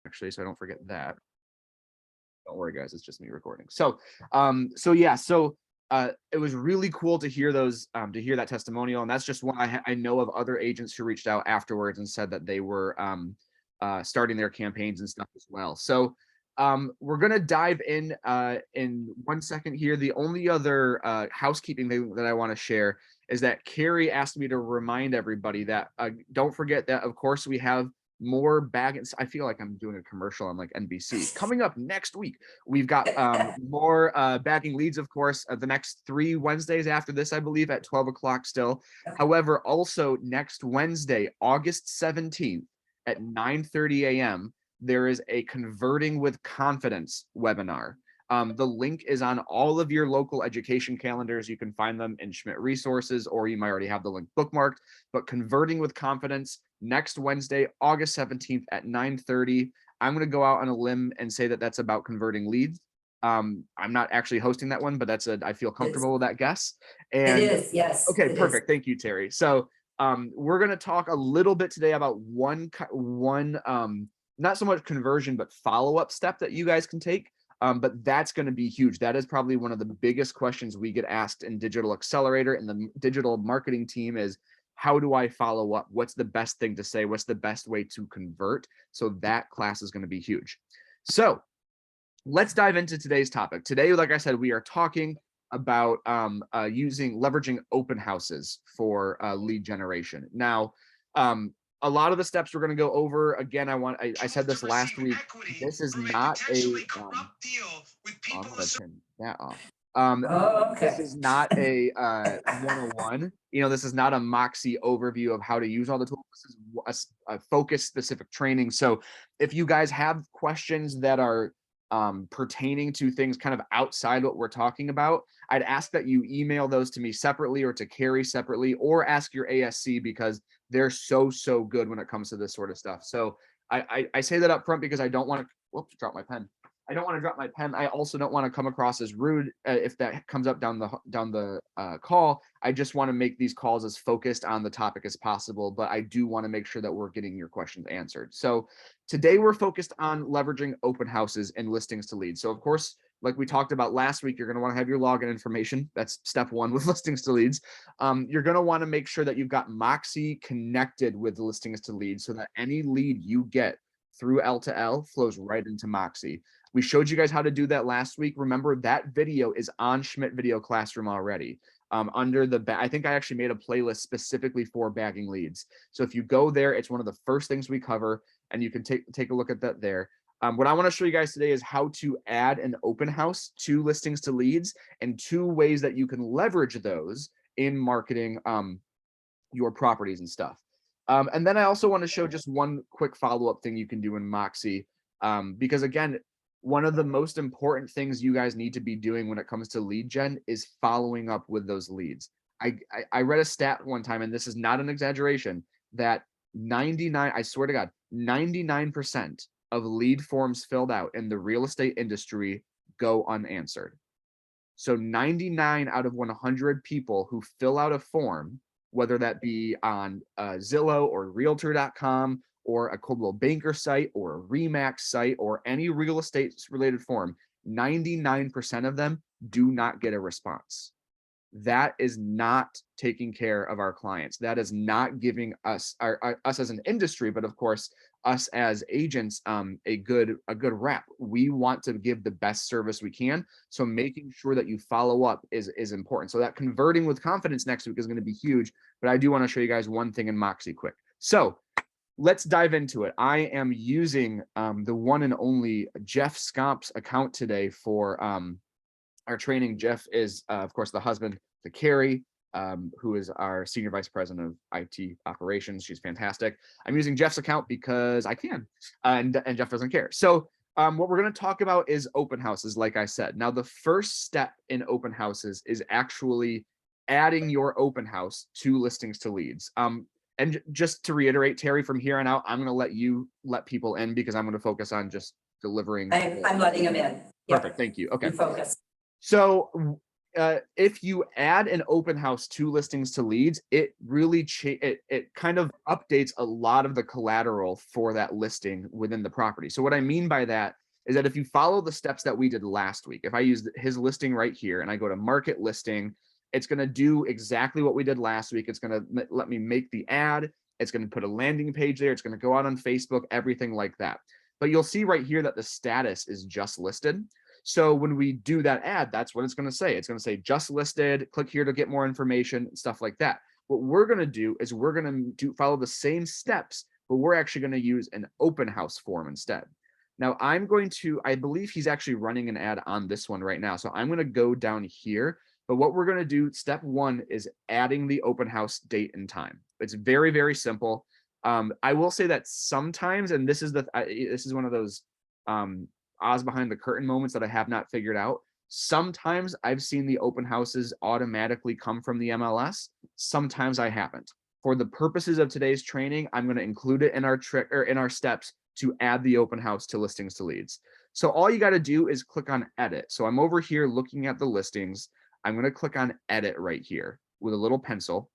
actually, so I don't forget that. Don't worry, guys, it's just me recording. So it was really cool to hear to hear that testimonial, and that's just one I know of other agents who reached out afterwards and said that they were starting their campaigns and stuff as well. So we're gonna dive in 1 second here. The only other housekeeping thing that I want to share is that Carrie asked me to remind everybody that don't forget that, of course, we have more I feel like I'm doing a commercial on like NBC. Coming up next week, we've got more bagging leads, of course, the next 3 Wednesdays after this, I believe, at 12 o'clock still. However, also next Wednesday, August 17th at 9:30 a.m., there is a Converting with Confidence webinar. The link is on all of your local education calendars. You can find them in Schmidt Resources, or you might already have the link bookmarked. But Converting with Confidence, next Wednesday, August 17th at 9:30. I'm going to go out on a limb and say that that's about converting leads. I'm not actually hosting that one, but I feel comfortable with that guess. And it is, yes. Okay, perfect. Thank you, Terry. So we're going to talk a little bit today about one not so much conversion, but follow-up step that you guys can take. But that's going to be huge. That is probably one of the biggest questions we get asked in Digital Accelerator and the digital marketing team is, how do I follow up? What's the best thing to say? What's the best way to convert? So that class is going to be huge. So let's dive into today's topic. Today, like I said, we are talking about leveraging open houses for lead generation. Now, a lot of the steps we're going to go over, again, I said this last week, this is not a I'm going to turn that off. This is not a 101. This is not a Moxie overview of how to use all the tools. This is a focused specific training. So if you guys have questions that are pertaining to things kind of outside what we're talking about, I'd ask that you email those to me separately or to Carrie separately, or ask your ASC, because they're so good when it comes to this sort of stuff. So I say that up front because I don't want to, whoops, drop my pen. I don't want to drop my pen. I also don't want to come across as rude if that comes up down the call. I just want to make these calls as focused on the topic as possible, but I do want to make sure that we're getting your questions answered. So today we're focused on leveraging open houses and listings to leads. So of course, like we talked about last week, you're going to want to have your login information. That's step 1 with listings to leads. You're going to want to make sure that you've got Moxie connected with listings to leads so that any lead you get through L2L flows right into Moxie. We showed you guys how to do that last week. Remember, that video is on Schmidt Video Classroom already. I think I actually made a playlist specifically for bagging leads. So if you go there, it's one of the first things we cover, and you can take a look at that there. What I want to show you guys today is how to add an open house to listings to leads, and 2 ways that you can leverage those in marketing your properties and stuff. And then I also want to show just one quick follow-up thing you can do in Moxie, because again, one of the most important things you guys need to be doing when it comes to lead gen is following up with those leads. I read a stat one time, and this is not an exaggeration, that 99% of lead forms filled out in the real estate industry go unanswered. So 99 out of 100 people who fill out a form, whether that be on Zillow or Realtor.com or a Coldwell Banker site or a Remax site or any real estate related form, 99% of them do not get a response. That is not taking care of our clients. That is not giving us us as an industry, but of course us as agents a good rep. We want to give the best service we can, so making sure that you follow up is important. So that Converting with Confidence next week is going to be huge, but I do want to show you guys one thing in Moxie quick. So let's dive into it. I am using the one and only Jeff Scomp's account today for our training. Jeff is, of course, the husband to Carrie, who is our senior vice president of IT operations. She's fantastic. I'm using Jeff's account because I can, and Jeff doesn't care. So what we're going to talk about is open houses, like I said. Now, the first step in open houses is actually adding your open house to listings to leads. And just to reiterate, Terry, from here on out, I'm going to let you let people in because I'm going to focus on just delivering. I'm letting them in. Perfect. Thank you. Okay. You focus. So If you add an open house to listings to leads, it really it kind of updates a lot of the collateral for that listing within the property. So what I mean by that is that if you follow the steps that we did last week, if I use his listing right here and I go to market listing, it's going to do exactly what we did last week. It's going to let me make the ad. It's going to put a landing page there. It's going to go out on Facebook, everything like that. But you'll see right here that the status is just listed. So when we do that ad, that's what it's going to say. It's going to say just listed, click here to get more information, stuff like that. What we're going to do is we're going to follow the same steps, but we're actually going to use an open house form instead. Now I'm going to, I believe he's actually running an ad on this one right now. So I'm going to go down here, but what we're going to do, step one is adding the open house date and time. It's very, very simple. I will say that sometimes, and this is one of those, Oz behind the curtain moments that I have not figured out. Sometimes I've seen the open houses automatically come from the MLS. Sometimes I haven't. For the purposes of today's training, I'm going to include it in our trick or in our steps to add the open house to listings to leads. So all you got to do is click on edit. So I'm over here looking at the listings. I'm going to click on edit right here with a little pencil.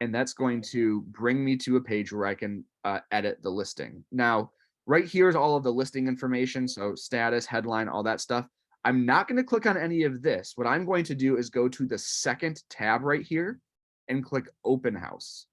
And that's going to bring me to a page where I can edit the listing. Now, right here is all of the listing information. So status, headline, all that stuff. I'm not going to click on any of this. What I'm going to do is go to the second tab right here and click open house.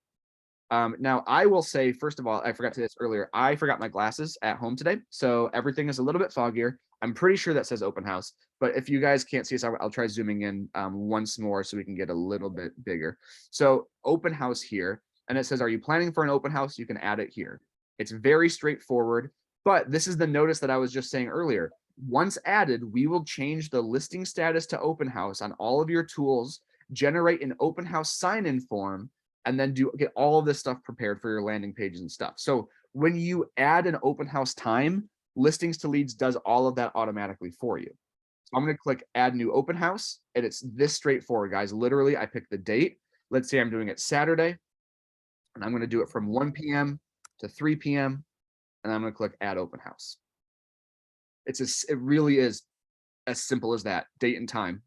Now I will say, first of all, I forgot to say this earlier. I forgot my glasses at home today. So everything is a little bit foggier. I'm pretty sure that says open house, but if you guys can't see us, I'll try zooming in once more so we can get a little bit bigger. So open house here, and it says, are you planning for an open house? You can add it here. It's very straightforward, but this is the notice that I was just saying earlier. Once added, we will change the listing status to open house on all of your tools, generate an open house sign-in form, and then get all of this stuff prepared for your landing pages and stuff. So when you add an open house time, listings to leads does all of that automatically for you. So I'm going to click add new open house, and it's this straightforward, guys. Literally, I pick the date. Let's say I'm doing it Saturday, and I'm going to do it from 1 p.m. to 3 p.m. and I'm going to click add open house. It really is as simple as that, date and time.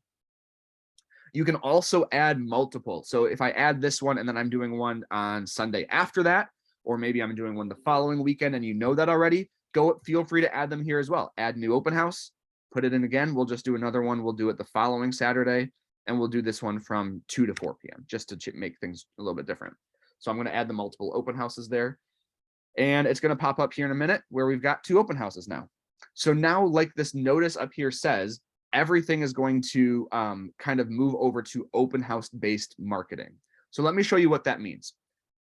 You can also add multiple. So if I add this one and then I'm doing one on Sunday after that, or maybe I'm doing one the following weekend and you know that already, feel free to add them here as well. Add new open house, put it in again. We'll just do another one. We'll do it the following Saturday, and we'll do this one from 2 to 4 p.m. just to make things a little bit different. So I'm going to add the multiple open houses there. And it's going to pop up here in a minute where we've got 2 open houses now. So now, like this notice up here says, everything is going to kind of move over to open house based marketing. So let me show you what that means.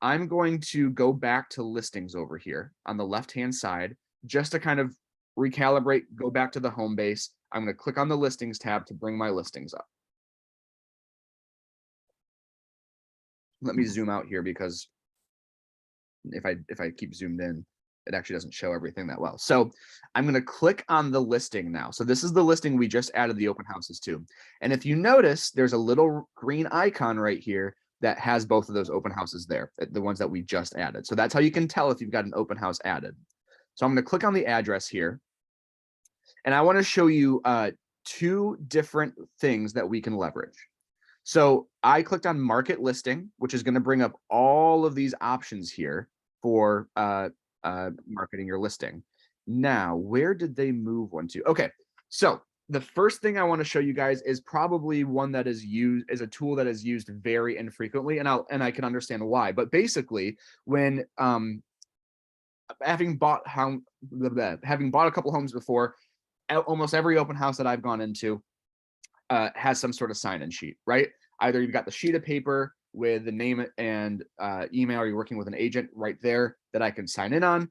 I'm going to go back to listings over here on the left-hand side, just to kind of recalibrate, go back to the home base. I'm going to click on the listings tab to bring my listings up. Let me zoom out here because if I keep zoomed in, it actually doesn't show everything that well. So I'm going to click on the listing now. So this is the listing we just added the open houses to. And if you notice, there's a little green icon right here that has both of those open houses there, the ones that we just added. So that's how you can tell if you've got an open house added. So I'm going to click on the address here. And I want to show you 2 different things that we can leverage. So I clicked on market listing, which is going to bring up all of these options here for marketing your listing. Now, where did they move one to? Okay, so the first thing I want to show you guys is probably one that is a tool that is used very infrequently, and I can understand why. But basically, when having bought a couple homes before, almost every open house that I've gone into has some sort of sign-in sheet, right? Either you've got the sheet of paper with the name and email, or you're working with an agent right there that I can sign in on.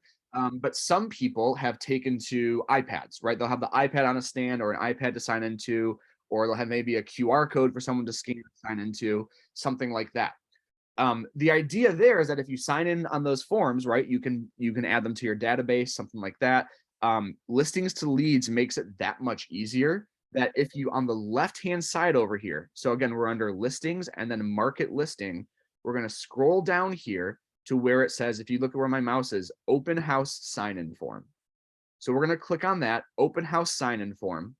But some people have taken to iPads, right? They'll have the iPad on a stand or an iPad to sign into, or they'll have maybe a QR code for someone to scan and sign into, something like that. The idea there is that if you sign in on those forms, right, you can add them to your database, something like that. Listings to leads makes it that much easier, that if you on the left-hand side over here, so again, we're under listings and then market listing, we're going to scroll down here to where it says, if you look at where my mouse is, open house sign-in form. So we're going to click on that open house sign-in form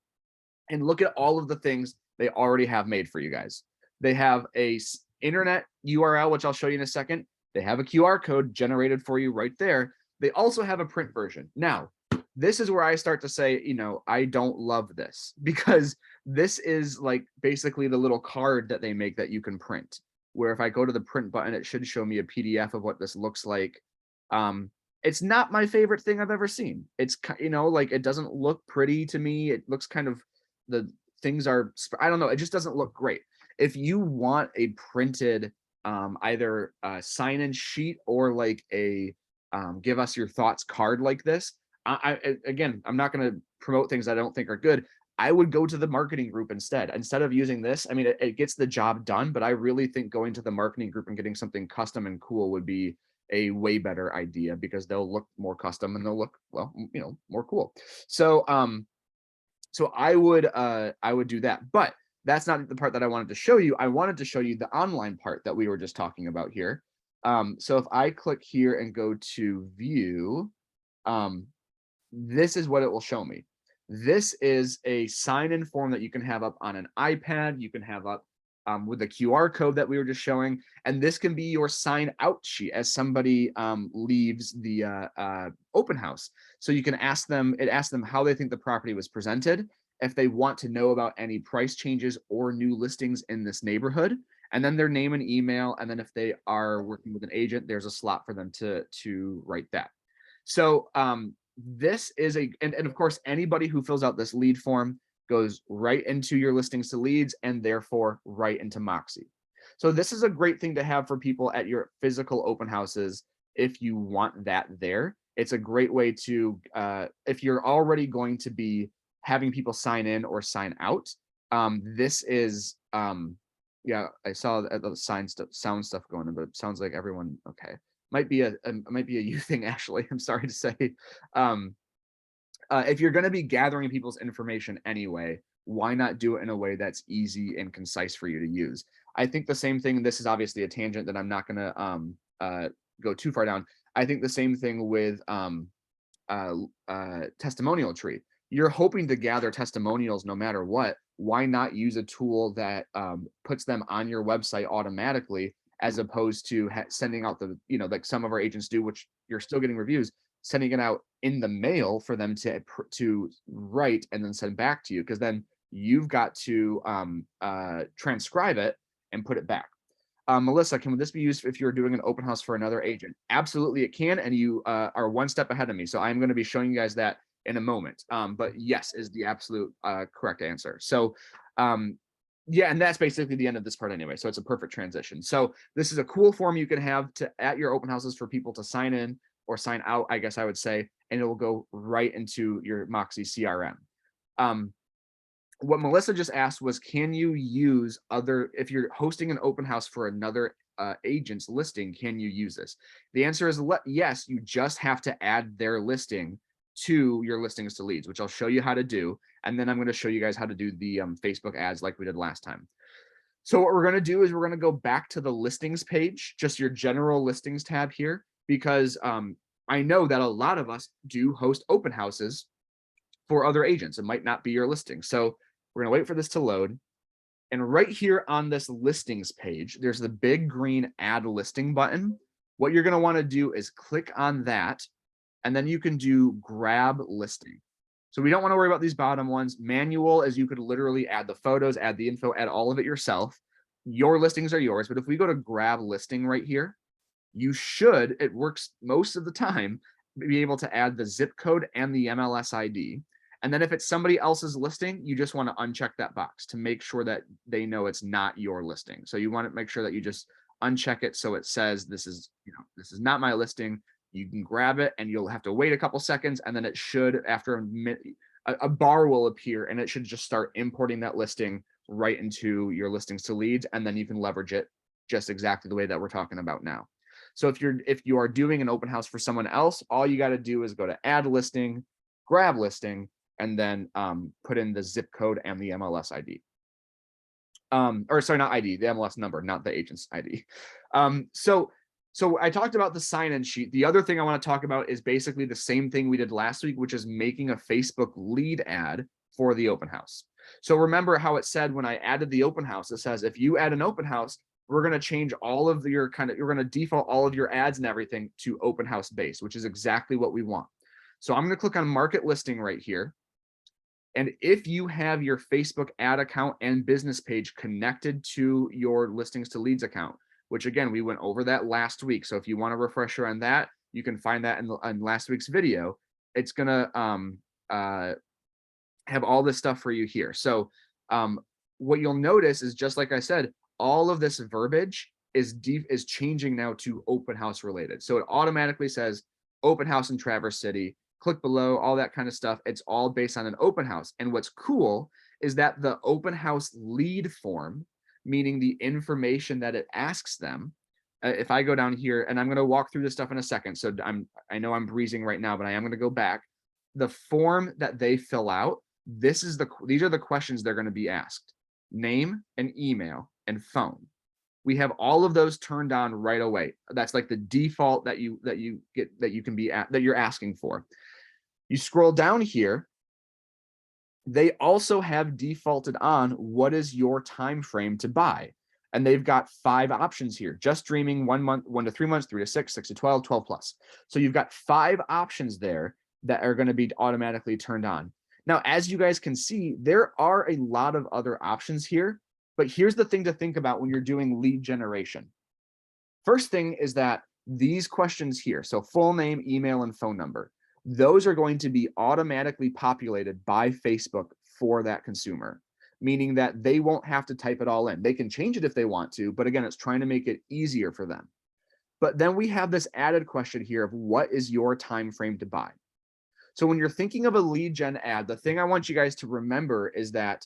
and look at all of the things they already have made for you guys. They have a internet URL, which I'll show you in a second. They have a QR code generated for you right there. They also have a print version. Now, this is where I start to say, you know, I don't love this, because this is like basically the little card that they make that you can print, where if I go to the print button, it should show me a PDF of what this looks like. It's not my favorite thing I've ever seen. It's, you know, like, it doesn't look pretty to me. It looks kind of, the things are, I don't know, it just doesn't look great. If you want a printed either a sign-in sheet or like a give us your thoughts card like this, again, I'm not going to promote things I don't think are good. I would go to the marketing group instead of using this. I mean, it gets the job done, but I really think going to the marketing group and getting something custom and cool would be a way better idea, because they'll look more custom and they'll look, well, you know, more cool. So so I would do that, but that's not the part that I wanted to show you. I wanted to show you the online part that we were just talking about here. So if I click here and go to view, this is what it will show me. This is a sign-in form that you can have up on an iPad. You can have up with the QR code that we were just showing. And this can be your sign out sheet as somebody leaves the open house. So you can ask them, it asks them how they think the property was presented, if they want to know about any price changes or new listings in this neighborhood, and then their name and email. And then if they are working with an agent, there's a slot for them to write that. So this is and of course, anybody who fills out this lead form goes right into your listings to leads, and therefore right into Moxie. So this is a great thing to have for people at your physical open houses. If you want that there, it's a great way to, if you're already going to be having people sign in or sign out, this is, yeah, I saw the sound stuff going on, but it sounds like everyone, okay. Might be a you thing, actually. I'm sorry to say. If you're going to be gathering people's information anyway, why not do it in a way that's easy and concise for you to use? I think the same thing. This is obviously a tangent that I'm not going to go too far down. I think the same thing with testimonial tree. You're hoping to gather testimonials no matter what. Why not use a tool that puts them on your website automatically, as opposed to sending out the, you know, like some of our agents do, which you're still getting reviews, sending it out in the mail for them to write and then send back to you, because then you've got to transcribe it and put it back. Melissa, can this be used if you're doing an open house for another agent? Absolutely, it can, and you are one step ahead of me, so I'm going to be showing you guys that in a moment. But yes is the absolute correct answer. So yeah, and that's basically the end of this part anyway. So it's a perfect transition. So this is a cool form you can have at your open houses for people to sign in or sign out, I guess I would say, and it will go right into your Moxie CRM. What Melissa just asked was, can you use if you're hosting an open house for another agent's listing, can you use this? The answer is yes, you just have to add their listing to your listings to leads, which I'll show you how to do. And then I'm going to show you guys how to do the Facebook ads like we did last time. So what we're going to do is we're going to go back to the listings page, just your general listings tab here, because I know that a lot of us do host open houses for other agents. It might not be your listing. So we're going to wait for this to load. And right here on this listings page, there's the big green add listing button. What you're going to want to do is click on that, and then you can do grab listing. So we don't want to worry about these bottom ones. Manual, as you could literally add the photos, add the info, add all of it yourself. Your listings are yours. But if we go to grab listing right here, you should, it works most of the time, be able to add the zip code and the MLS ID. And then if it's somebody else's listing, you just want to uncheck that box to make sure that they know it's not your listing. So you want to make sure that you just uncheck it so it says this is, you know, this is not my listing. You can grab it and you'll have to wait a couple seconds, and then it should, after a minute, a bar will appear and it should just start importing that listing right into your listings to leads, and then you can leverage it just exactly the way that we're talking about now. So if you are doing an open house for someone else, all you got to do is go to add listing, grab listing, and then put in the zip code and the MLS ID. Or sorry, not ID, the MLS number, not the agent's ID. So I talked about the sign-in sheet. The other thing I want to talk about is basically the same thing we did last week, which is making a Facebook lead ad for the open house. So remember how it said when I added the open house, it says, if you add an open house, we're going to change all of your you're going to default all of your ads and everything to open house based, which is exactly what we want. So I'm going to click on market listing right here. And if you have your Facebook ad account and business page connected to your listings to leads account, which again, we went over that last week. So if you want a refresher on that, you can find that in last week's video. It's going to have all this stuff for you here. So what you'll notice is, just like I said, all of this verbiage is changing now to open house related. So it automatically says open house in Traverse City, click below, all that kind of stuff. It's all based on an open house. And what's cool is that the open house lead form, meaning the information that it asks them, if I go down here, and I'm going to walk through this stuff in a second. So I know I'm breezing right now, but I am going to go back. The form that they fill out, these are the questions they're going to be asked: name and email and phone. We have all of those turned on right away. That's like the default that you can be at, that you're asking for. You scroll down here, they also have defaulted on what is your time frame to buy. And they've got 5 options here: just dreaming, 1 month, 1 to 3 months, 3 to 6, 6 to 12, 12 plus. So you've got 5 options there that are going to be automatically turned on. Now, as you guys can see, there are a lot of other options here, but here's the thing to think about when you're doing lead generation. First thing is that these questions here, so full name, email, and phone number, those are going to be automatically populated by Facebook for that consumer, meaning that they won't have to type it all in. They can change it if they want to, but again, it's trying to make it easier for them. But then we have this added question here of what is your time frame to buy? So when you're thinking of a lead gen ad, the thing I want you guys to remember is that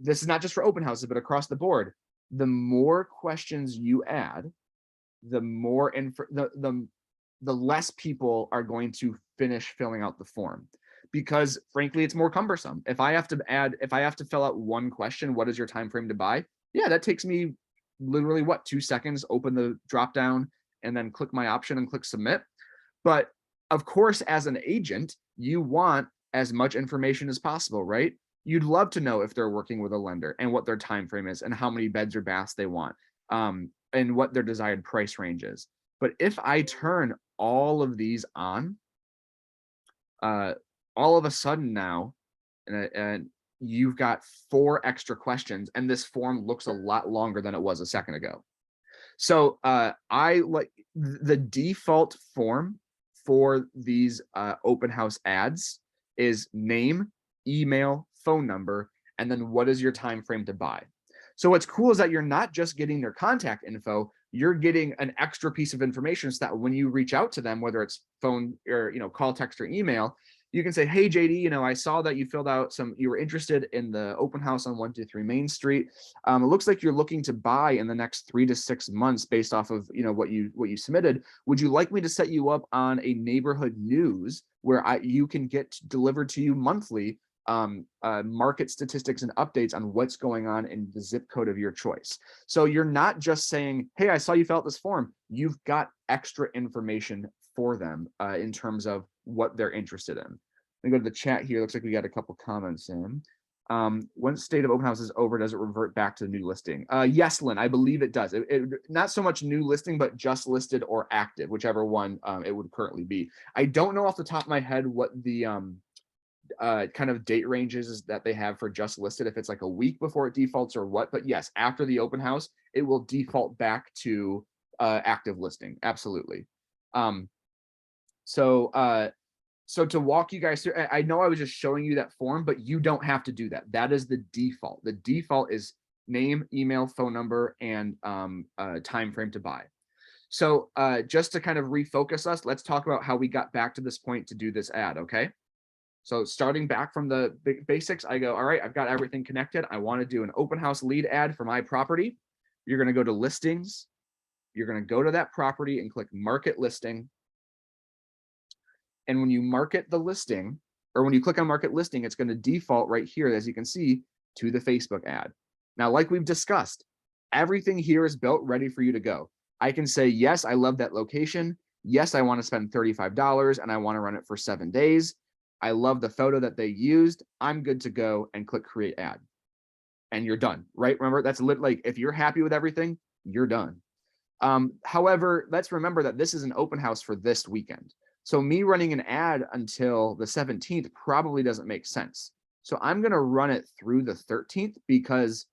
this is not just for open houses, but across the board. The more questions you add, the more the less people are going to finish filling out the form, because frankly, it's more cumbersome. If I have to fill out one question, what is your time frame to buy? Yeah, that takes me literally 2 seconds, open the drop down and then click my option and click submit. But of course, as an agent, you want as much information as possible, right? You'd love to know if they're working with a lender and what their time frame is and how many beds or baths they want, and what their desired price range is. But if I turn all of these on, all of a sudden now, and you've got 4 extra questions, and this form looks a lot longer than it was a second ago. So I like the default form for these open house ads is name, email, phone number, and then what is your time frame to buy. So what's cool is that you're not just getting their contact info, you're getting an extra piece of information so that when you reach out to them, whether it's phone or call, text, or email, you can say, hey, JD, I saw that you filled out you were interested in the open house on 123 Main Street. It looks like you're looking to buy in the next 3 to 6 months based off of, what you submitted. Would you like me to set you up on a neighborhood news where you can get delivered to you monthly market statistics and updates on what's going on in the zip code of your choice? So you're not just saying, hey, I saw you fill out this form. You've got extra information for them in terms of what they're interested in. Let me go to the chat here. Looks like we got a couple comments in. Once state of open house is over, does it revert back to the new listing? Yes, Lynn, I believe it does. It not so much new listing, but just listed or active, whichever one it would currently be. I don't know off the top of my head what the kind of date ranges is that they have for just listed, if it's like a week before it defaults or what. But yes, after the open house, it will default back to active listing. Absolutely. So to walk you guys through, I know I was just showing you that form, but you don't have to do that. That is the default. The default is name, email, phone number, and time frame to buy. So just to kind of refocus us, let's talk about how we got back to this point to do this ad, okay? So starting back from the basics, I go, all right, I've got everything connected. I want to do an open house lead ad for my property. You're going to go to listings. You're going to go to that property and click market listing. And when you market the listing, or when you click on market listing, it's going to default right here, as you can see, to the Facebook ad. Now, like we've discussed, everything here is built ready for you to go. I can say, yes, I love that location. Yes, I want to spend $35 and I want to run it for 7 days. I love the photo that they used. I'm good to go, and click create ad. And you're done, right? Remember, that's like, if you're happy with everything, you're done. However, let's remember that this is an open house for this weekend. So me running an ad until the 17th probably doesn't make sense. So I'm going to run it through the 13th because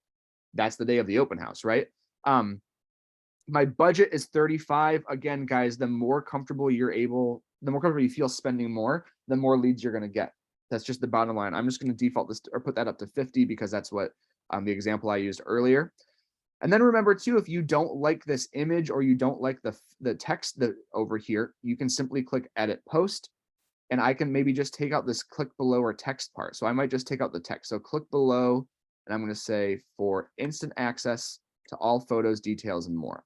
that's the day of the open house, right? My budget is 35. Again, guys, the more comfortable you feel spending more, the more leads you're going to get. That's just the bottom line. I'm just going to default this or put that up to 50 because that's what the example I used earlier. And then remember too, if you don't like this image or you don't like the text that over here, you can simply click edit post, and I can maybe just take out this click below or text part. So I might just take out the text. So click below, and I'm going to say for instant access to all photos, details, and more.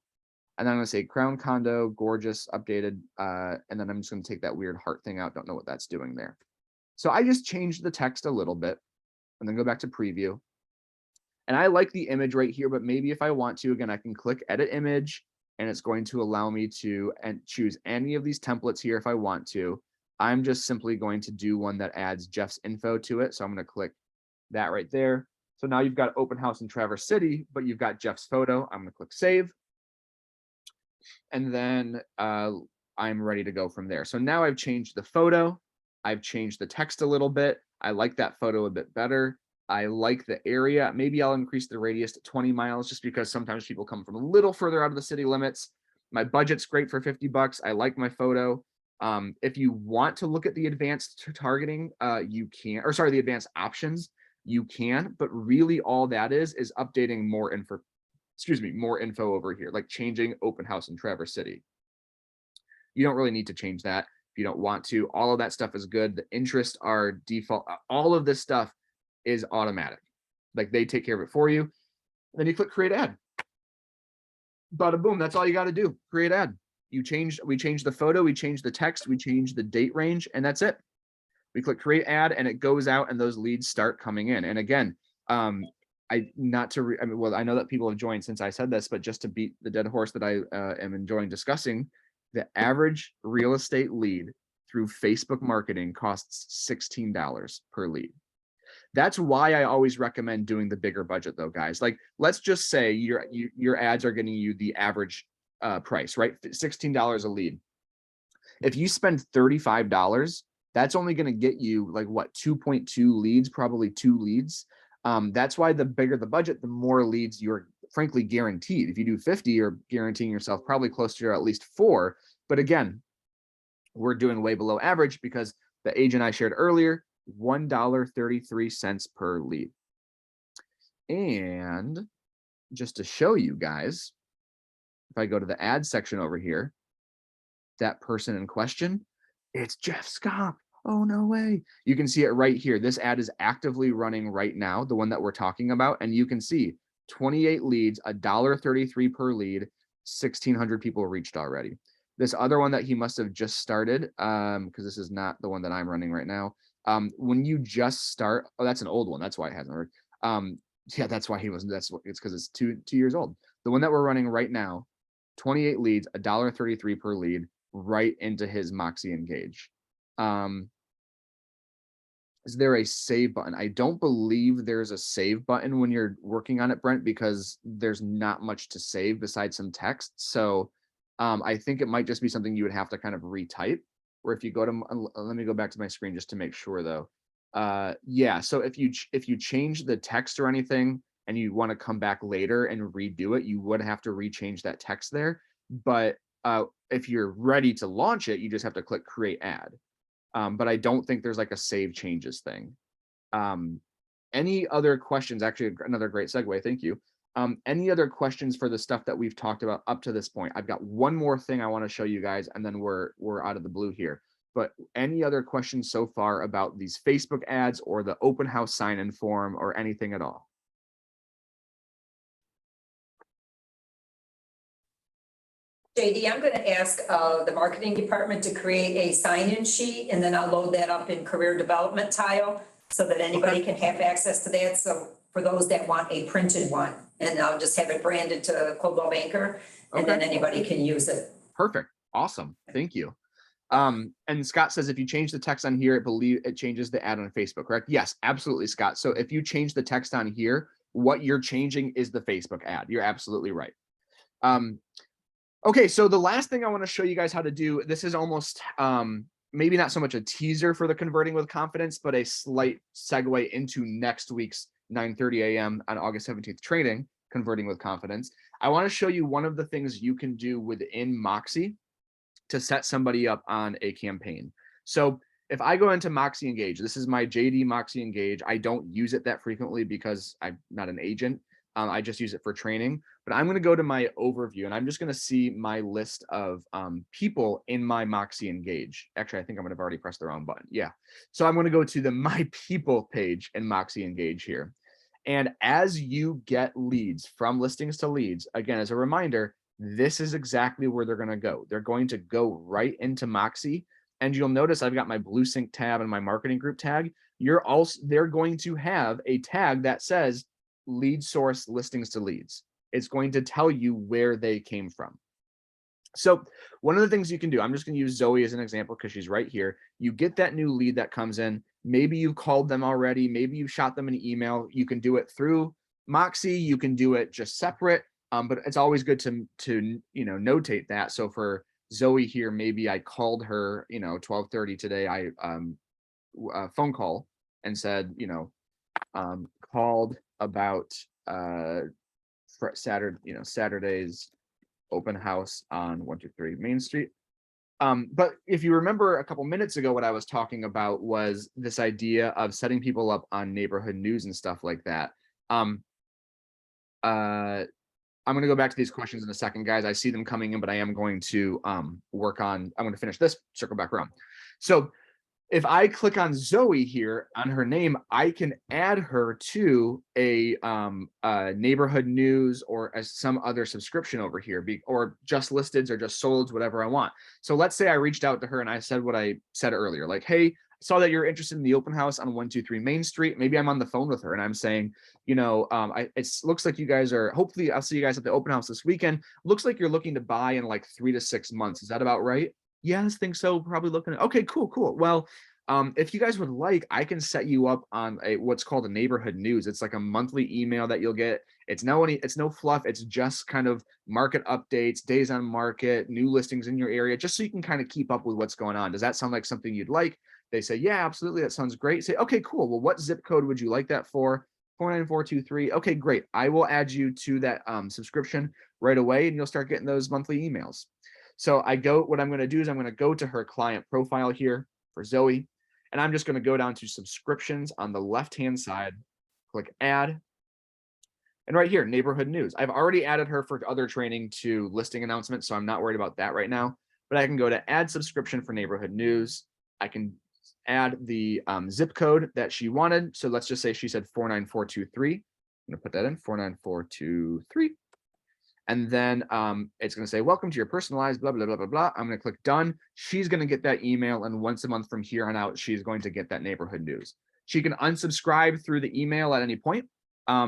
And then I'm going to say crown condo, gorgeous, updated. And then I'm just going to take that weird heart thing out. Don't know what that's doing there. So I just changed the text a little bit and then go back to preview. And I like the image right here, but maybe if I want to, again, I can click edit image, and it's going to allow me to choose any of these templates here if I want to. I'm just simply going to do one that adds Jeff's info to it. So I'm going to click that right there. So now you've got open house in Traverse City, but you've got Jeff's photo. I'm going to click save. And then I'm ready to go from there. So now I've changed the photo. I've changed the text a little bit. I like that photo a bit better. I like the area. Maybe I'll increase the radius to 20 miles just because sometimes people come from a little further out of the city limits. My budget's great for 50 bucks. I like my photo. If you want to look at the advanced targeting, you can, or sorry, the advanced options, you can, but really all that is updating more info, more info over here, like changing open house in Traverse City. You don't really need to change that if you don't want to. All of that stuff is good. The interests are default. All of this stuff is automatic. Like they take care of it for you. Then you click create ad. Bada boom. That's all you got to do. Create ad. We change the photo, we change the text, we change the date range, and that's it. We click create ad, and it goes out, and those leads start coming in. And again, I know that people have joined since I said this, but just to beat the dead horse that I am enjoying discussing, the average real estate lead through Facebook marketing costs $16 per lead. That's why I always recommend doing the bigger budget though, guys. Like, let's just say your ads are getting you the average price, right? $16 a lead. If you spend $35, that's only going to get you like what, 2.2 leads, probably 2 leads. That's why the bigger the budget, the more leads you're frankly guaranteed. If you do 50, you're guaranteeing yourself probably close to at least 4. But again, we're doing way below average because the agent I shared earlier, $1.33 per lead. And just to show you guys, if I go to the ad section over here, that person in question, it's Jeff Scott. Oh, no way. You can see it right here. This ad is actively running right now, the one that we're talking about. And you can see 28 leads, $1.33 per lead, 1,600 people reached already. This other one that he must have just started, because this is not the one that I'm running right now. When you just start, oh, that's an old one. That's why it hasn't worked. Yeah, that's why he wasn't. It's because it's two years old. The one that we're running right now, 28 leads, $1.33 per lead, right into his Moxie Engage. Is there a save button? I don't believe there's a save button when you're working on it, Brent, because there's not much to save besides some text. So I think it might just be something you would have to kind of retype. Or if you go to, let me go back to my screen just to make sure though. Yeah, so if you change the text or anything and you want to come back later and redo it, you would have to rechange that text there. But if you're ready to launch it, you just have to click create ad. But I don't think there's like a save changes thing. Any other questions? Actually, another great segue. Thank you. Any other questions for the stuff that we've talked about up to this point? I've got one more thing I want to show you guys, and then we're out of the blue here. But any other questions so far about these Facebook ads or the open house sign-in form or anything at all? JD, I'm going to ask the marketing department to create a sign-in sheet, and then I'll load that up in career development tile so that anybody can have access to that. So for those that want a printed one, and I'll just have it branded to Coldwell Banker, and then anybody can use it. Perfect. Awesome. Thank you. And Scott says, if you change the text on here, it changes the ad on Facebook, correct? Yes, absolutely, Scott. So if you change the text on here, what you're changing is the Facebook ad. You're absolutely right. Okay, so the last thing I want to show you guys how to do, this is almost maybe not so much a teaser for the Converting with Confidence, but a slight segue into next week's 9:30 a.m. on August 17th training, Converting with Confidence. I want to show you one of the things you can do within Moxie to set somebody up on a campaign. So if I go into Moxie Engage, this is my JD Moxie Engage. I don't use it that frequently because I'm not an agent. I just use it for training, but I'm going to go to my overview and I'm just going to see my list of people in my Moxie Engage. Actually, I think I'm going to have already pressed the wrong button. Yeah. So I'm going to go to the My People page in Moxie Engage here. And as you get leads from listings to leads, again, as a reminder, this is exactly where they're going to go. They're going to go right into Moxie. And you'll notice I've got my Blue Sync tab and my marketing group tag. They're going to have a tag that says lead source listings to leads. It's going to tell you where they came from. So one of the things you can do, I'm just going to use Zoe as an example because she's right here. You get that new lead that comes in. Maybe you called them already. Maybe you shot them an email. You can do it through Moxie. You can do it just separate. But it's always good to notate that. So for Zoe here, maybe I called her 12:30 today. I phone call and said called about Saturday's open house on 123 Main Street. But if you remember a couple minutes ago, what I was talking about was this idea of setting people up on neighborhood news and stuff like that. I'm going to go back to these questions in a second, guys. I see them coming in, but I am going to I'm going to finish this, circle back around. So if I click on Zoe here on her name, I can add her to a neighborhood news or as some other subscription over here, or just listeds or just solds, whatever I want. So let's say I reached out to her and I said what I said earlier, like, hey, I saw that you're interested in the open house on 123 Main Street. Maybe I'm on the phone with her and I'm saying, it looks like you guys are, hopefully I'll see you guys at the open house this weekend. Looks like you're looking to buy in like 3 to 6 months. Is that about right? Yes, think so. Probably looking at, okay, cool. Well, if you guys would like, I can set you up on what's called a neighborhood news. It's like a monthly email that you'll get. It's no fluff. It's just kind of market updates, days on market, new listings in your area, just so you can kind of keep up with what's going on. Does that sound like something you'd like? They say, yeah, absolutely. That sounds great. Say, okay, cool. Well, what zip code would you like that for? 49423. Okay, great. I will add you to that subscription right away, and you'll start getting those monthly emails. So what I'm going to do is I'm going to go to her client profile here for Zoe, and I'm just going to go down to subscriptions on the left-hand side, click add. And right here, neighborhood news. I've already added her for other training to listing announcements, so I'm not worried about that right now. But I can go to add subscription for neighborhood news. I can add the zip code that she wanted. So let's just say she said 49423. I'm going to put that in 49423. And then it's going to say, welcome to your personalized blah, blah, blah, blah, blah. I'm going to click done. She's going to get that email. And once a month from here on out, she's going to get that neighborhood news. She can unsubscribe through the email at any point.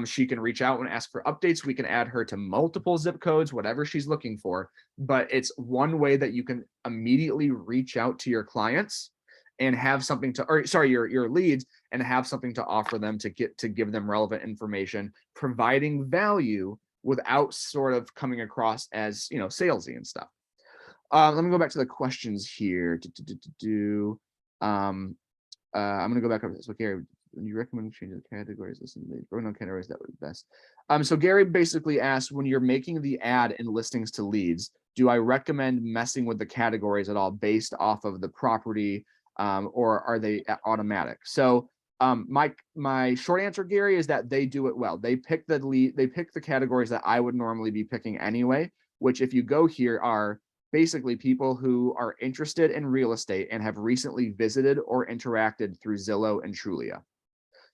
She can reach out and ask for updates. We can add her to multiple zip codes, whatever she's looking for. But it's one way that you can immediately reach out to your clients and have something your leads, and have something to offer them to give them relevant information, providing value without sort of coming across as, salesy and stuff. Let me go back to the questions here. I'm going to go back up. So Gary, when you recommend changing the categories, listen to the broken down categories, that would be best. So Gary basically asked, when you're making the ad in listings to leads, do I recommend messing with the categories at all based off of the property, or are they automatic? So my short answer, Gary, is that they do it well. They pick the categories that I would normally be picking anyway, which if you go here are basically people who are interested in real estate and have recently visited or interacted through Zillow and Trulia.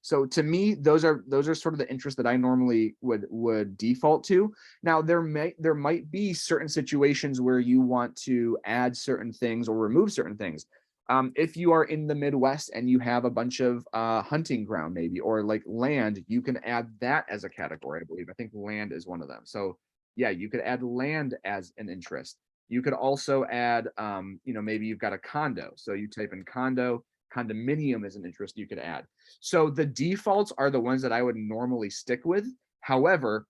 So to me, those are sort of the interests that I normally would default to. Now there might be certain situations where you want to add certain things or remove certain things. If you are in the Midwest and you have a bunch of hunting ground maybe, or like land, you can add that as a category, I believe. I think land is one of them. So yeah, you could add land as an interest. You could also add, maybe you've got a condo. So you type in condo, condominium is an interest you could add. So the defaults are the ones that I would normally stick with. However,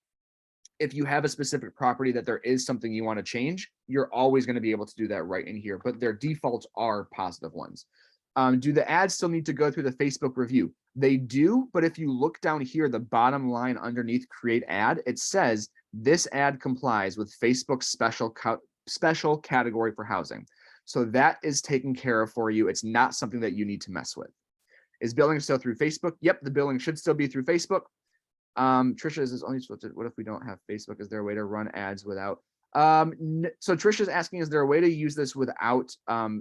if you have a specific property that there is something you want to change, you're always going to be able to do that right in here, but their defaults are positive ones. Do the ads still need to go through the Facebook review? They do, but if you look down here, the bottom line underneath create ad, it says this ad complies with Facebook's special category for housing. So that is taken care of for you. It's not something that you need to mess with. Is billing still through Facebook? Yep, the billing should still be through Facebook. Trisha, is this only supposed to, what if we don't have Facebook? Is there a way to run ads without? So Trisha's asking, is there a way to use this without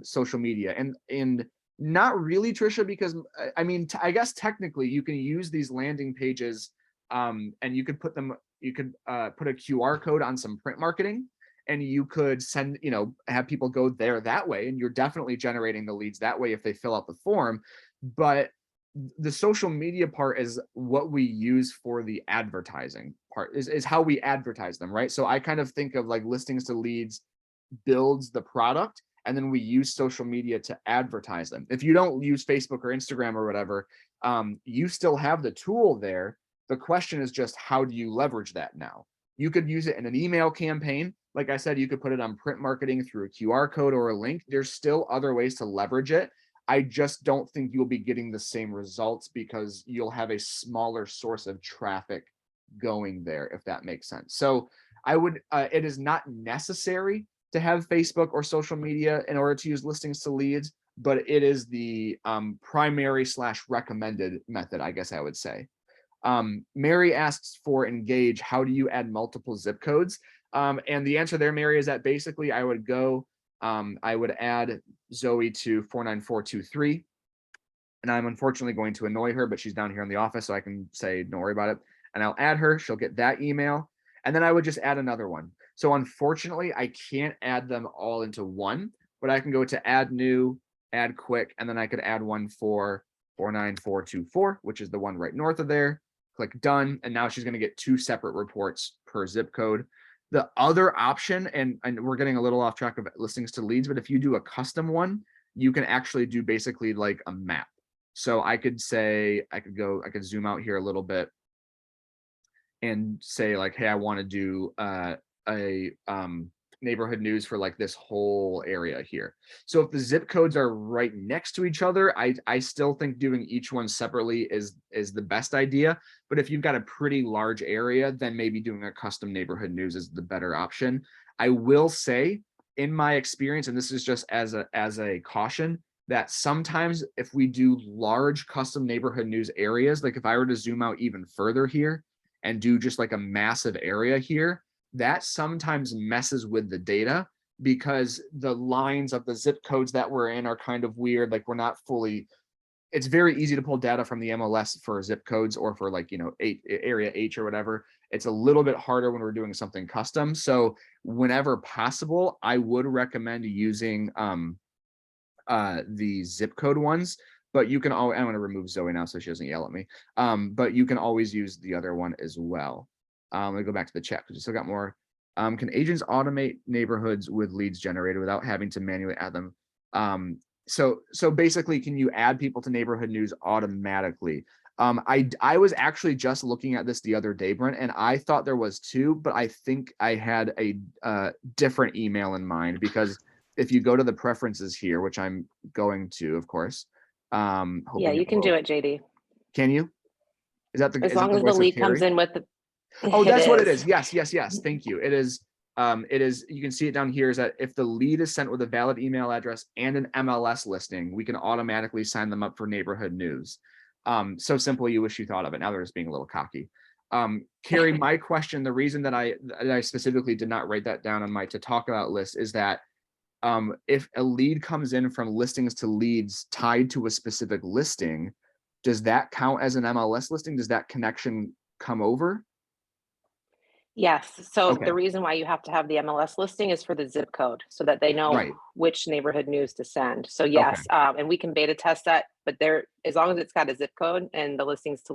social media? And not really, Trisha, because I mean, I guess technically you can use these landing pages and you could put them, you could put a QR code on some print marketing and you could send, have people go there that way. And you're definitely generating the leads that way if they fill out the form. But the social media part is what we use for the advertising part, is how we advertise them, right? So I kind of think of like listings to leads builds the product, and then we use social media to advertise them. If you don't use Facebook or Instagram or whatever, you still have the tool there. The question is just, how do you leverage that now? You could use it in an email campaign. Like I said, you could put it on print marketing through a QR code or a link. There's still other ways to leverage it. I just don't think you'll be getting the same results because you'll have a smaller source of traffic going there, if that makes sense. So I would, it is not necessary to have Facebook or social media in order to use listings to leads, but it is the primary / recommended method, I guess I would say. Mary asks for Engage, how do you add multiple zip codes? And the answer there, Mary, is that basically I would go, I would add Zoe to 49423. And I'm unfortunately going to annoy her, but she's down here in the office, so I can say, don't worry about it. And I'll add her, she'll get that email. And then I would just add another one. So unfortunately, I can't add them all into one, but I can go to add new, add quick, and then I could add one for 49424, which is the one right north of there. Click done. And now she's going to get 2 separate reports per zip code. The other option, and we're getting a little off track of listings to leads, but if you do a custom one, you can actually do basically like a map. So I could say, I could zoom out here a little bit and say like, hey, I want to do a neighborhood news for like this whole area here. So if the zip codes are right next to each other, I still think doing each one separately is the best idea. But if you've got a pretty large area, then maybe doing a custom neighborhood news is the better option. I will say, in my experience, and this is just as a caution, that sometimes if we do large custom neighborhood news areas, like if I were to zoom out even further here and do just like a massive area here, that sometimes messes with the data because the lines of the zip codes that we're in are kind of weird. Like we're not fully, it's very easy to pull data from the MLS for zip codes or for like, area H or whatever. It's a little bit harder when we're doing something custom. So whenever possible, I would recommend using the zip code ones, but you can always, I'm going to remove Zoe now so she doesn't yell at me. But you can always use the other one as well. Let me go back to the chat because we still got more. Can agents automate neighborhoods with leads generated without having to manually add them? So basically, can you add people to neighborhood news automatically? I was actually just looking at this the other day, Brent, and I thought there was 2, but I think I had a different email in mind, because if you go to the preferences here, which I'm going to, of course. Yeah, you can do it, JD. Can you? Is that the, as long as the lead comes in with the oh, that's what it is. Yes. Thank you. It is, you can see it down here, is that if the lead is sent with a valid email address and an MLS listing, we can automatically sign them up for neighborhood news. So simple, you wish you thought of it. Now they're just being a little cocky. Carrie, my question, the reason that I specifically did not write that down on my to talk about list is that if a lead comes in from listings to leads tied to a specific listing, does that count as an MLS listing? Does that connection come over? Yes. So Okay. the reason why you have to have the MLS listing is for the zip code so that they know Right. which neighborhood news to send. So yes, and we can beta test that, but there, as long as it's got a zip code and the listings to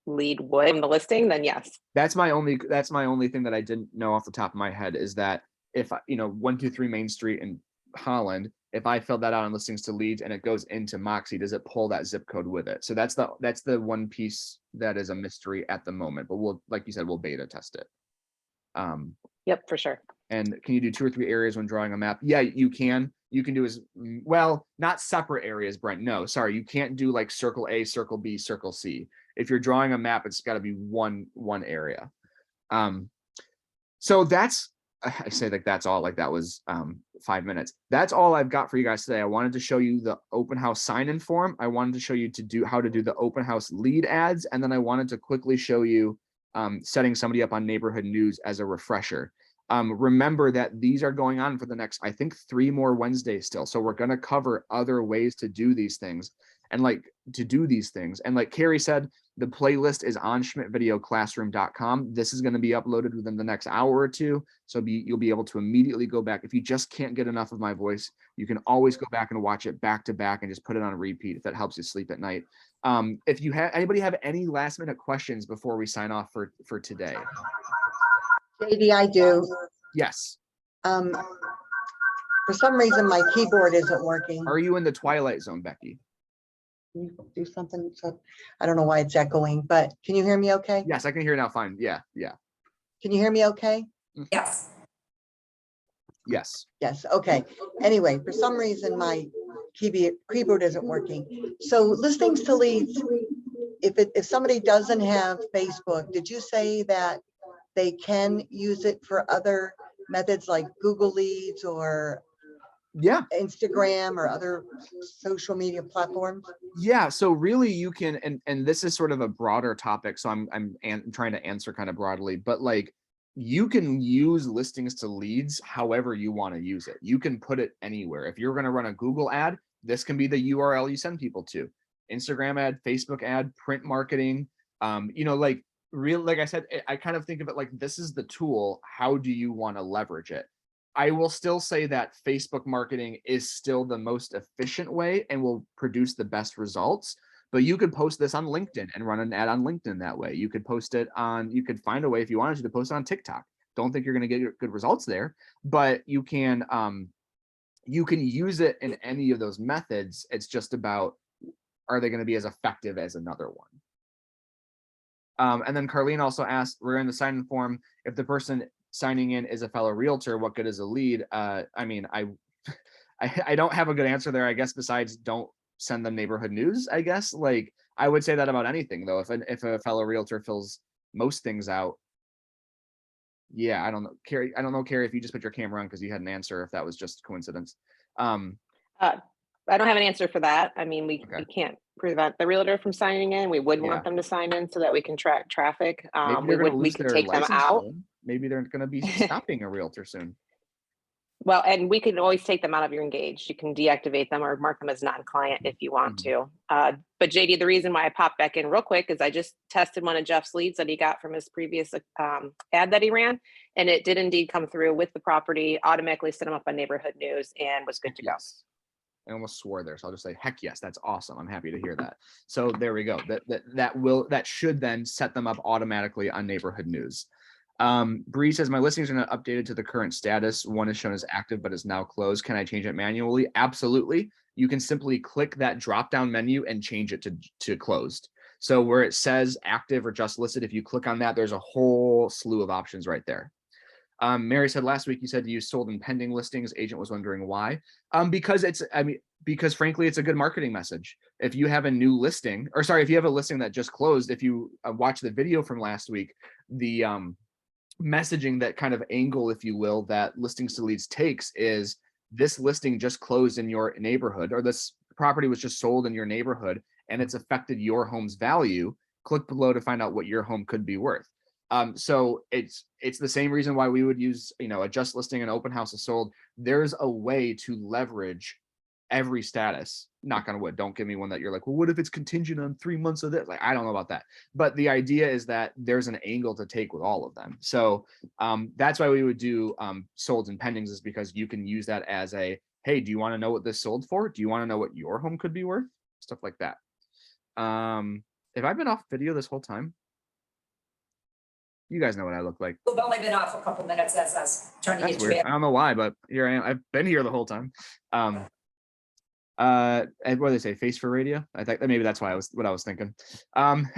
lead would in the listing, then yes. That's my only thing that I didn't know off the top of my head, is that if 123 Main Street in Holland, if I filled that out on listings to leads and it goes into Moxie, does it pull that zip code with it? So that's the one piece that is a mystery at the moment, but we'll, like you said, we'll beta test it. Yep, for sure. And can you do 2 or 3 areas when drawing a map? Yeah, you can. You can do as well, not separate areas, Brent. No, sorry, you can't do like circle A, circle B, circle C. If you're drawing a map, it's got to be one area. So that's, I say like that's all, like that was 5 minutes. That's all I've got for you guys today. I wanted to show you the open house sign-in form. I wanted to show you how to do the open house lead ads, and then I wanted to quickly show you setting somebody up on neighborhood news as a refresher. Remember that these are going on for the next, I think, 3 more Wednesdays still. So we're going to cover other ways to do these things and like Carrie said, the playlist is on schmidtvideoclassroom.com. This is going to be uploaded within the next hour or two. So you'll be able to immediately go back. If you just can't get enough of my voice, you can always go back and watch it back to back and just put it on repeat if that helps you sleep at night. If you have anybody have any last minute questions before we sign off for today? JD, I do. Yes. For some reason, my keyboard isn't working. Are you in the twilight zone, Becky? Can you do something? So I don't know why it's echoing, but can you hear me okay? Yes, I can hear now. Fine. Yeah. Can you hear me okay? Yes. Yes. Yes. Okay. Anyway, for some reason, my keyboard isn't working. So listings to leads, if somebody doesn't have Facebook, did you say that they can use it for other methods like Google Leads or Instagram or other social media platforms? Yeah, so really you can, and this is sort of a broader topic, so I'm trying to answer kind of broadly, but like you can use listings to leads however you want to use it. You can put it anywhere. If you're going to run a Google ad, this can be the URL you send people to. Instagram ad, Facebook ad, print marketing, like I said, I kind of think of it like this is the tool. How do you want to leverage it? I will still say that Facebook marketing is still the most efficient way and will produce the best results. But you could post this on LinkedIn and run an ad on LinkedIn that way. You could post it on, you could find a way if you wanted to post it on TikTok. Don't think you're going to get good results there, but you can use it in any of those methods. It's just about, are they going to be as effective as another one? And then Carlene also asked, we're in the sign-in form, if the person signing in is a fellow realtor, what good is a lead? I mean, I don't have a good answer there, I guess, besides don't send them neighborhood news, I guess. Like, I would say that about anything, though. If a fellow realtor fills most things out, yeah, I don't know, Carrie. I don't know, Carrie, if you just put your camera on because you had an answer, if that was just coincidence. I don't have an answer for that. I mean, we can't prevent the realtor from signing in. We would want them to sign in so that we can track traffic. We could take them out. Maybe they're going to be stopping a realtor soon. Well, and we can always take them out of your engaged. You can deactivate them or mark them as non-client if you want to. But JD, the reason why I popped back in real quick is I just tested one of Jeff's leads that he got from his previous ad that he ran, and it did indeed come through with the property, automatically set him up on neighborhood news, and was good to go. I almost swore there, so I'll just say, heck yes, that's awesome. I'm happy to hear that. So there we go. That should then set them up automatically on neighborhood news. Bree says, my listings are not updated to the current status. One is shown as active, but is now closed. Can I change it manually? Absolutely. You can simply click that drop-down menu and change it to closed. So where it says active or just listed, if you click on that, there's a whole slew of options right there. Mary said last week you said you sold in pending listings. Agent was wondering why. Because frankly, it's a good marketing message. If you have a new listing, or sorry, if you have a listing that just closed, if you watch the video from last week, the messaging, that kind of angle, if you will, that listings to leads takes is this listing just closed in your neighborhood, or this property was just sold in your neighborhood and it's affected your home's value. Click below to find out what your home could be worth. So it's the same reason why we would use, a just listing and open house is sold. There's a way to leverage every status. Knock on wood. Don't give me one that you're like, well, what if it's contingent on 3 months of this? Like, I don't know about that. But the idea is that there's an angle to take with all of them. So that's why we would do solds and pendings, is because you can use that as a, hey, do you want to know what this sold for? Do you want to know what your home could be worth? Stuff like that. Have I been off video this whole time? You guys know what I look like. We've only been off a couple minutes as I was trying to That's get you weird. back. I don't know why, but here I am. I've been here the whole time. And what do they say? Face for radio? I think that maybe that's why I was thinking.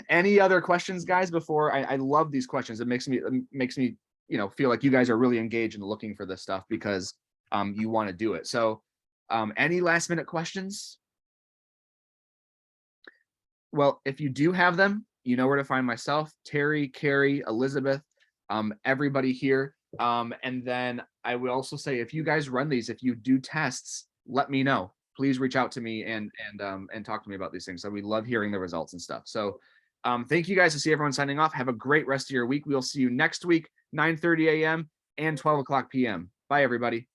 Any other questions, guys? Before I love these questions. It makes me feel like you guys are really engaged and looking for this stuff because you want to do it. So any last minute questions? Well, if you do have them, you know where to find myself, Terry, Carrie, Elizabeth, everybody here. And then I will also say, if you guys run these, if you do tests, let me know. Please reach out to me and talk to me about these things. So we love hearing the results and stuff. So thank you guys. To see everyone signing off. Have a great rest of your week. We'll see you next week, 9:30 a.m. and 12 o'clock p.m. Bye, everybody.